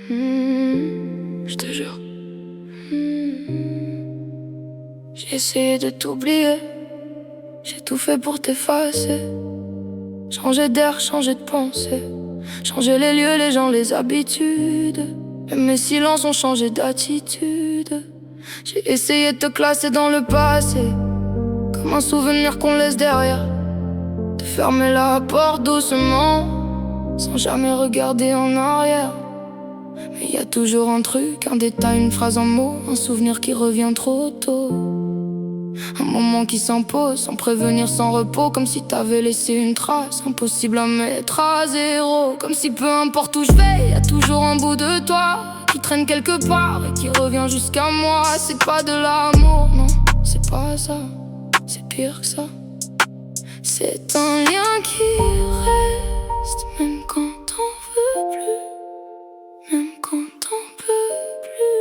Je te jure. J'ai essayé de t'oublier, j'ai tout fait pour t'effacer. Changer d'air, changer de pensée, changer les lieux, les gens, les habitudes. Même mes silences ont changé d'attitude. J'ai essayé de te classer dans le passé, comme un souvenir qu'on laisse derrière. De fermer la porte doucement, sans jamais regarder en arrière. Mais y a toujours un truc, un détail, une phrase, un mot, un souvenir qui revient trop tôt. Un moment qui s'impose, sans prévenir, sans repos. Comme si t'avais laissé une trace, impossible à mettre à zéro. Comme si peu importe où je vais, y a toujours un bout de toi qui traîne quelque part et qui revient jusqu'à moi. C'est pas de l'amour, non, c'est pas ça, c'est pire que ça. C'est un lien qui reste, même quand t'en veux plus, même quand t'en peux plus.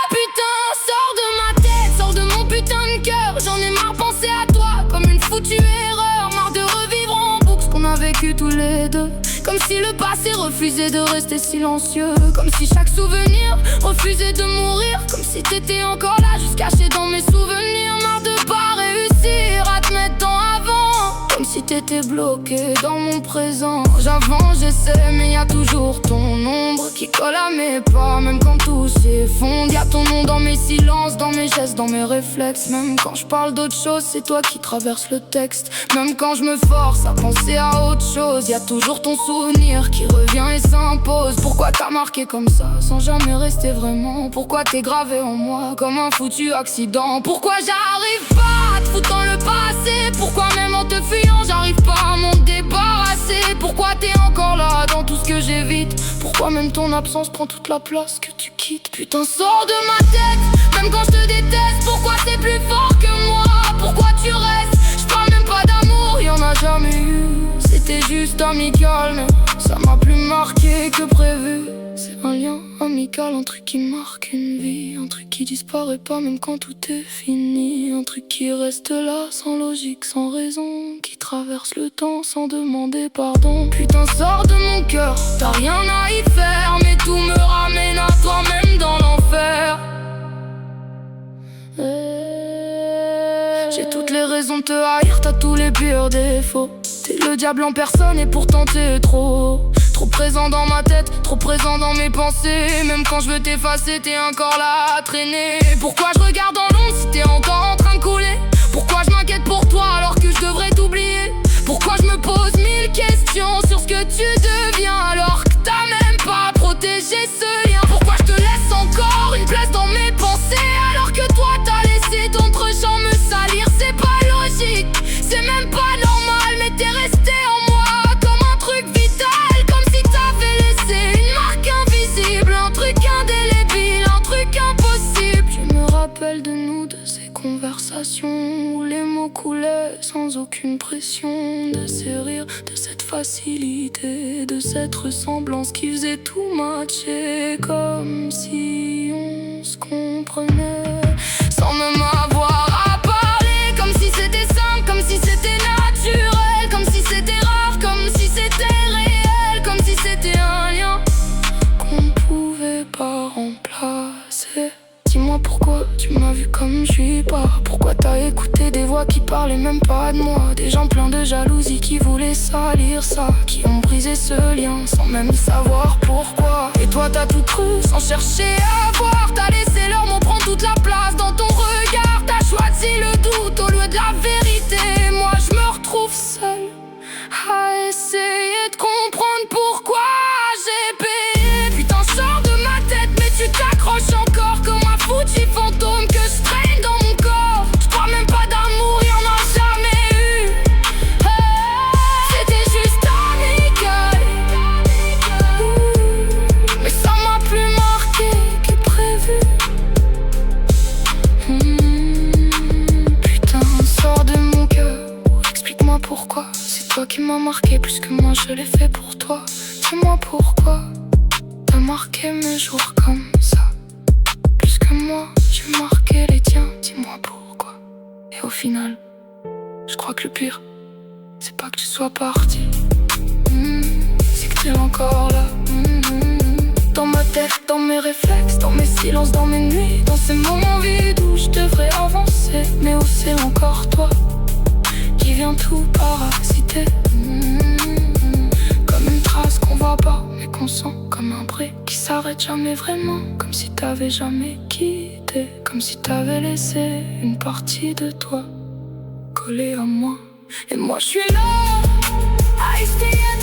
Putain, sors de ma tête, sors de mon putain de cœur. J'en ai marre, penser à toi comme une foutue erreur. Marre de revivre en boucle ce qu'on a vécu tous les deux. Comme si le passé refusait de rester silencieux. Comme si chaque souvenir refusait de mourir. Comme si t'étais encore là, juste caché dans mes souvenirs. Marre de pas réussir à te mettre en avant. Comme si t'étais bloqué dans mon présent. J'avance, j'essaie, mais y a toujours ton ombre qui colle à mes pas. Même quand tout s'effondre, y a ton nom dans mes silences, dans mes gestes, dans mes réflexes. Même quand je parle d'autre chose, c'est toi qui traverses le texte. Même quand je me force à penser à autre chose, y a toujours ton souvenir qui revient et s'impose. Pourquoi t'as marqué comme ça, sans jamais rester vraiment? Pourquoi t'es gravé en moi comme un foutu accident? Pourquoi j'arrive pas à te foutre dans le passé? Pourquoi même en te fuyant j'arrive pas à m'en débarrasser? Pourquoi t'es encore là dans tout ce que j'évite? Pourquoi même ton absence prend toute la place que tu quittes? Putain, sors de ma tête, même quand je te déteste. Pourquoi t'es plus fort que moi? Pourquoi tu restes? Je parle même pas d'amour, y'en a jamais eu. C'était juste amical, mais ça m'a plus marqué que prévu. C'est un lien amical, un truc qui marque une vie. Un truc qui disparaît pas même quand tout est fini. Un truc qui reste là, sans logique, sans raison. Qui traverse le temps sans demander pardon. Putain, sors de mon cœur, t'as rien à y faire. Mais tout me ramène à toi, même dans l'enfer. J'ai toutes les raisons de te haïr, t'as tous les pires défauts. T'es le diable en personne et pourtant t'es trop présent dans ma tête, trop présent dans mes pensées. Même quand je veux t'effacer, t'es encore là à traîner. Pourquoi je regarde en l'ombre si t'es encore en train de couler? Pourquoi je m'inquiète pour toi alors que je devrais t'oublier? Pourquoi je me pose mille questions sur ce que tu deviens alors que t'as même pas protégé ce lien? Pourquoi je te laisse encore une place dans mes pensées alors que toi t'as laissé ton tranchant me salir? C'est pas logique, c'est même pas normal, mais t'es resté en moi comme un truc vital. Comme si t'avais laissé une marque invisible, un truc indélébile, un truc impossible. Je me rappelle de nous, de ces conversations où les mots coulaient sans aucune pression. De ces rires, de cette facilité, de cette ressemblance qui faisait tout matcher. Comme si on se comprenait sans même avoir à parler. Comme si c'était simple, comme si c'était naturel. Comme si c'était rare, comme si c'était réel. Comme si c'était un lien qu'on pouvait pas remplacer. Dis-moi pourquoi tu m'as vu comme je suis pas. Pourquoi t'as écouté des voix qui parlaient même pas de moi. Des gens pleins de jalousie qui voulaient salir ça. Qui ont brisé ce lien sans même savoir pourquoi. Et toi t'as tout cru sans chercher à voir. T'as laissé leurs mots prendre toute la place dans ton regard. T'as choisi le doute au lieu de la vérité. Moi je me retrouve seule à essayer de comprendre pourquoi j'ai payé. Putain, sors de ma tête, mais tu t'accroches encore comme un foutu fantôme que je traîne dans mon corps. Je parle même pas d'amour, y'en a jamais eu. C'était juste amical. Mais ça m'a plus marqué que prévu. Putain, sors de mon cœur, explique-moi pourquoi. C'est toi qui m'as marqué plus que moi je l'ai fait pour toi. Dis-moi pourquoi t'as marqué mes jours comme ça. Plus que moi j'ai marqué les tiens. Dis-moi pourquoi. Et au final, je crois que le pire, c'est pas que tu sois parti, c'est que c'est encore là. Dans ma tête, dans mes réflexes, dans mes silences, dans mes nuits, dans ces moments vides où je devrais avancer, mais où c'est encore toi qui viens tout parasiter. Comme une trace qu'on voit pas mais qu'on sent, comme un bruit qui s'arrête jamais vraiment, comme si t'avais jamais quitté, comme si t'avais laissé une partie de toi collée à moi. Et moi je suis là, à essayer